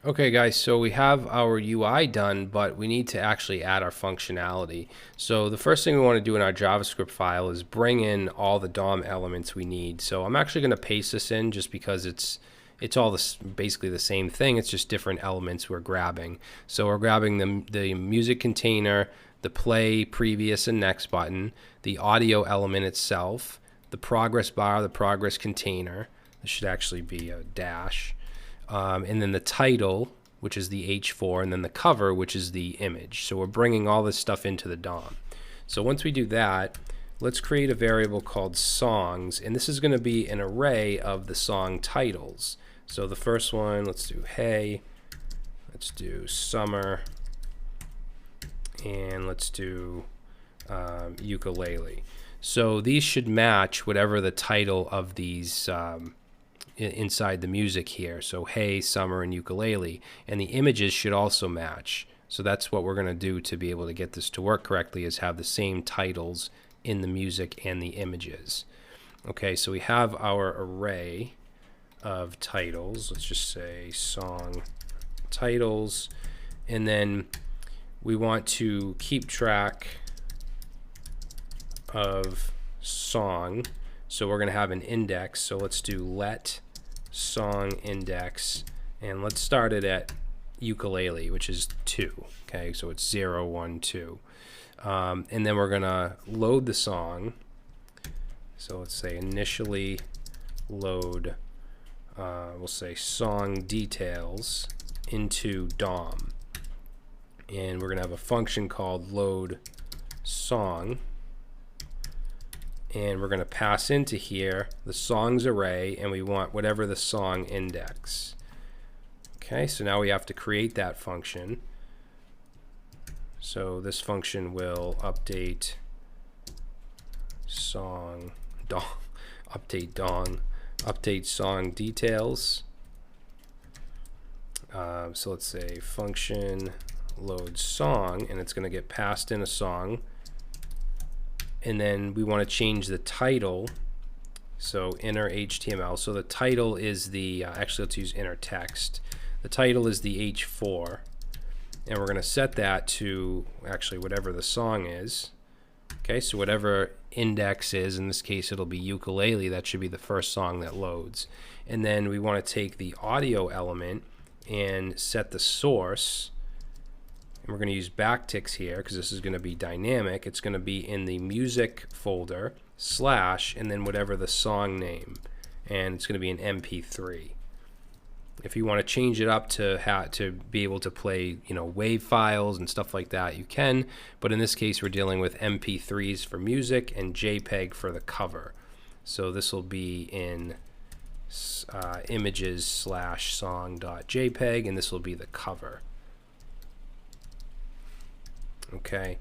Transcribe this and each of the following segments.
Okay guys, so we have our UI done, but we need to actually add our functionality. So the first thing we want to do in our JavaScript file is bring in all the DOM elements we need. So I'm actually going to paste this in just because it's all basically the same thing. It's just different elements we're grabbing. So we're grabbing the music container, the play, previous, and next button, the audio element itself, the progress bar, the progress container. This should actually be a dash. And then the title, which is the H4, and then the cover, which is the image. So we're bringing all this stuff into the DOM. So once we do that, let's create a variable called songs, and this is going to be an array of the song titles. So the first one, let's do hey, let's do summer, and let's do ukulele. So these should match whatever the title of these inside the music here. So hey, summer, and ukulele. And the images should also match. So that's what we're going to do to be able to get this to work correctly, is have the same titles in the music and the images. Okay, so we have our array of titles. Let's just say song titles. And then we want to keep track of song. So we're going to have an index. So let's do let song index, and let's start it at ukulele, which is 2. Okay, so it's 0, 1, 2. And then we're going to load the song. So let's say initially load, we'll say song details into DOM. And we're going to have a function called load song. And we're going to pass into here the songs array, and we want whatever the song index. Okay, so now we have to create that function. So this function will update song DOM, update song details. So let's say function load song, and it's going to get passed in a song. And then we want to change the title, so inner HTML. So the title is the, actually let's use inner text. The title is the H4, and we're going to set that to actually whatever the song is. Okay, so whatever index is, in this case it'll be ukulele, that should be the first song that loads. And then we want to take the audio element and set the source. And we're going to use backticks here because this is going to be dynamic. It's going to be in the music folder / and then whatever the song name, and it's going to be an MP3. If you want to change it up to be able to play, WAV files and stuff like that, you can. But in this case, we're dealing with MP3s for music and JPEG for the cover. So this will be in images / song.jpg, and this will be the cover. Okay,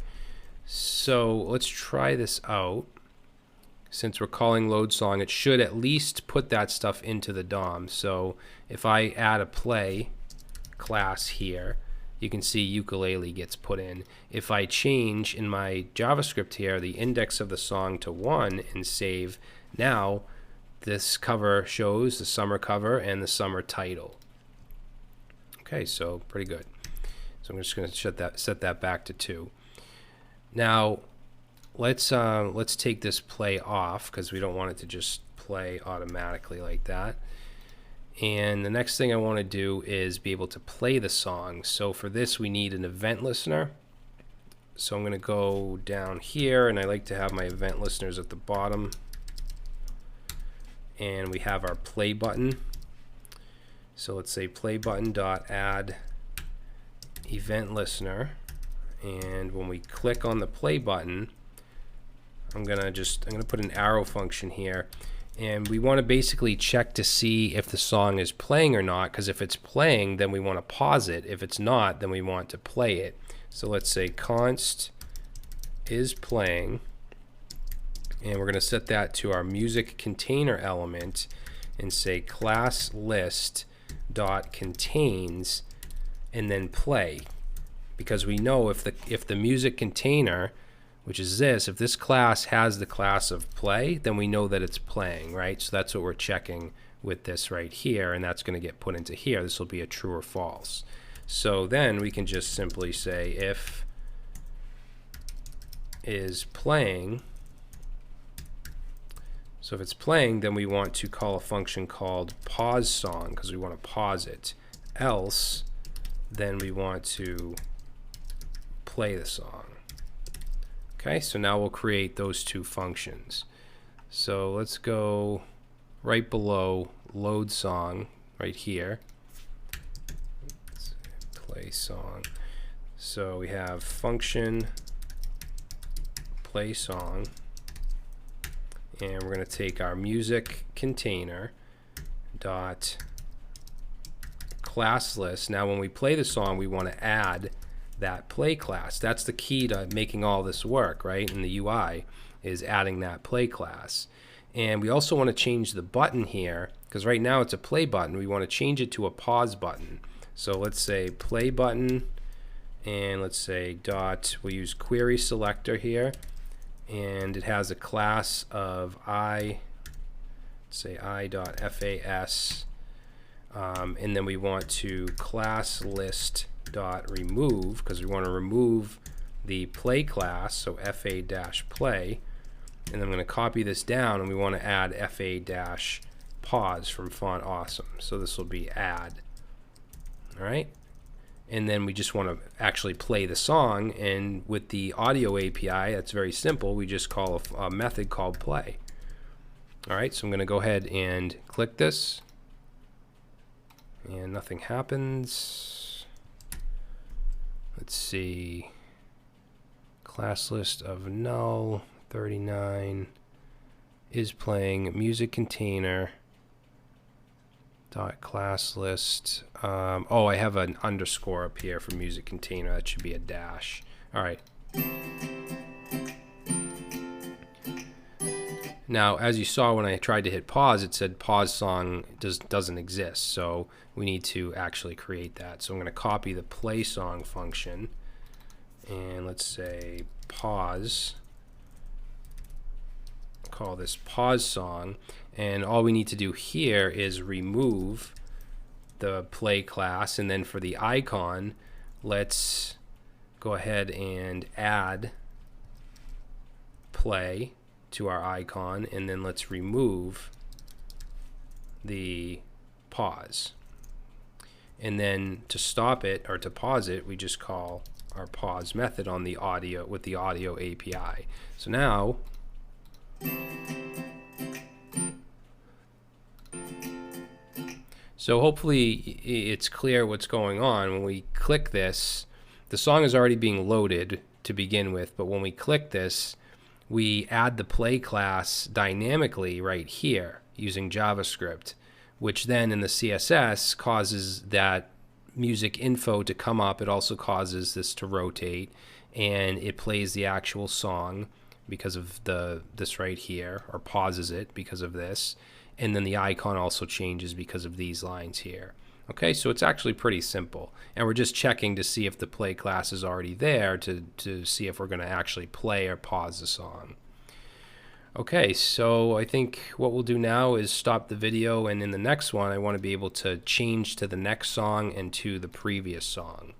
so let's try this out. Since we're calling load song, it should at least put that stuff into the DOM. So if I add a play class here, you can see ukulele gets put in. If I change in my JavaScript here the index of the song to 1 and save, now this cover shows the summer cover and the summer title. Okay, so pretty good. So I'm just going to set that back to 2. Now let's take this play off because we don't want it to just play automatically like that. And the next thing I want to do is be able to play the song. So for this we need an event listener. So I'm going to go down here, and I like to have my event listeners at the bottom. And we have our play button. So let's say play button dot add event listener, and when we click on the play button, I'm gonna put an arrow function here, and we want to basically check to see if the song is playing or not, because if it's playing then we want to pause it. If it's not, then we want to play it. So let's say const is playing, and we're going to set that to our music container element and say class list dot contains and then play, because we know if the music container, which is this, if this class has the class of play, then we know that it's playing, right? So that's what we're checking with this right here, and that's going to get put into here. This will be a true or false. So then we can just simply say if is playing. So if it's playing, then we want to call a function called pause song because we want to pause it. Else, then we want to play the song. Okay, so now we'll create those two functions. So let's go right below load song right here. Let's play song. So we have function play song, and we're going to take our music container dot class list. Now when we play the song, we want to add that play class. That's the key to making all this work, right? In the UI is adding that play class. And we also want to change the button here, because right now it's a play button. We want to change it to a pause button. So let's say play button, and let's say dot, we'll use query selector here, and it has a class of say i.fas, and then we want to class list dot remove, because we want to remove the play class, so fa-play, and then I'm going to copy this down, and we want to add fa-pause from Font Awesome. So this will be add. All right, and then we just want to actually play the song, and with the audio API, that's very simple. We just call a method called play. All right, so I'm going to go ahead and click this, and nothing happens. Let's see, class list of null 39 is playing music container dot class list. Oh, I have an underscore up here for music container. That should be a dash. All right. Now, as you saw when I tried to hit pause, it said pause song doesn't exist. So we need to actually create that. So I'm going to copy the play song function, and let's say pause. Call this pause song, and all we need to do here is remove the play class, and then for the icon, let's go ahead and add play to our icon, and then let's remove the pause. And then to stop it or to pause it, we just call our pause method on the audio with the audio API. So now hopefully it's clear what's going on. When we click this, the song is already being loaded to begin with, but when we click this, we add the play class dynamically right here using JavaScript, which then in the CSS causes that music info to come up. It also causes this to rotate, and it plays the actual song because of this right here, or pauses it because of this, and then the icon also changes because of these lines here. Okay, so it's actually pretty simple, and we're just checking to see if the play class is already there to see if we're going to actually play or pause the song. Okay, so I think what we'll do now is stop the video, and in the next one I want to be able to change to the next song and to the previous song.